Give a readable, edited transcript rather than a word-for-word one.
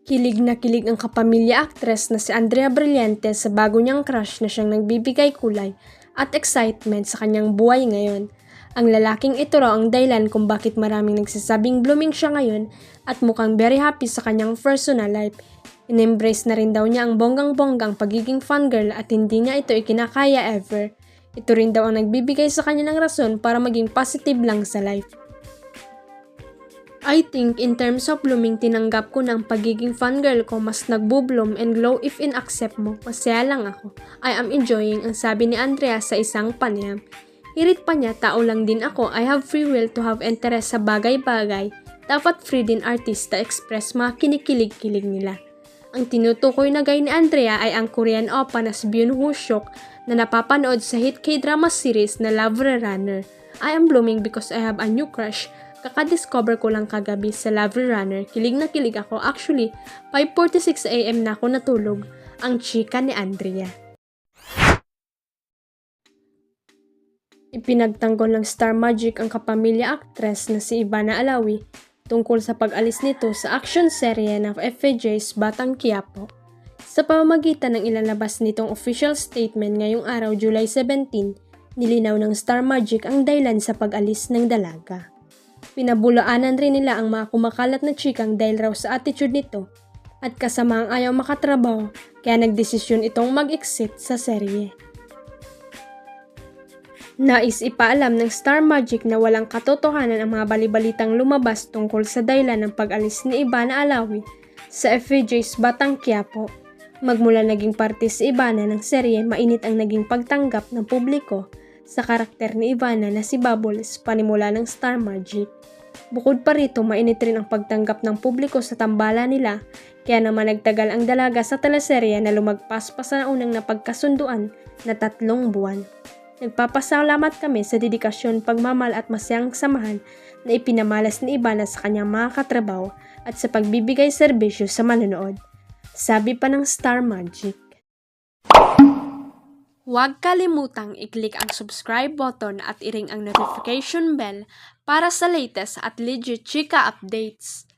Kilig na kilig ang kapamilya actress na si Andrea Brillantes sa bago niyang crush na siyang nagbibigay kulay at excitement sa kanyang buhay ngayon. Ang lalaking ito raw ang dahilan kung bakit maraming nagsasabing blooming siya ngayon at mukhang very happy sa kanyang personal life. In-embrace na rin daw niya ang bonggang-bonggang pagiging fangirl at hindi niya ito ikinakaya ever. Ito rin daw ang nagbibigay sa kanya ng rason para maging positive lang sa life. I think in terms of blooming, tinanggap ko ng pagiging fangirl ko mas nagbo-bloom and glow if in-accept mo. Masaya lang ako. I am enjoying, ang sabi ni Andrea sa isang panayam. Hirit pa niya, tao lang din ako. I have free will to have interest sa bagay-bagay. Dapat free din artista express mga kinikilig-kilig nila. Ang tinutukoy na gay ni Andrea ay ang Korean oppa na si Byun Woo Seok na napapanood sa hit K-drama series na Love Runner. I am blooming because I have a new crush. Kakadiscover ko lang kagabi sa Love Runner. Kilig na kilig ako. Actually, 5:46 AM na ako natulog. Ang chika ni Andrea. Ipinagtanggol ng Star Magic ang kapamilya actress na si Ivana Alawi tungkol sa pag-alis nito sa action serye ng FJ's Batang Quiapo. Sa pamamagitan ng ilalabas nitong official statement ngayong araw, July 17, nilinaw ng Star Magic ang dahilan sa pag-alis ng dalaga. Pinabulaanan rin nila ang mga kumakalat na chikang dahil raw sa attitude nito at kasama ang ayaw makatrabaho kaya nagdesisyon itong mag-exit sa serye. Nais ipaalam ng Star Magic na walang katotohanan ang mga balibalitang lumabas tungkol sa dahilan ng pag-alis ni Ivana Alawi sa FJ's Batang Quiapo. Magmula naging parte si Ivana ng serye, mainit ang naging pagtanggap ng publiko sa karakter ni Ivana na si Bubbles panimula ng Star Magic. Bukod pa rito, mainit rin ang pagtanggap ng publiko sa tambala nila, kaya naman nagtagal ang dalaga sa teleserye na lumagpas pa sa unang napagkasunduan na 3 buwan. Nagpapasalamat kami sa dedikasyon, pagmamahal at masayang samahan na ipinamalas ni Ivana sa kanyang mga katrabaho at sa pagbibigay serbisyo sa manonood. Sabi pa ng Star Magic. Huwag kalimutang i-click ang subscribe button at i-ring ang notification bell para sa latest at legit chika updates.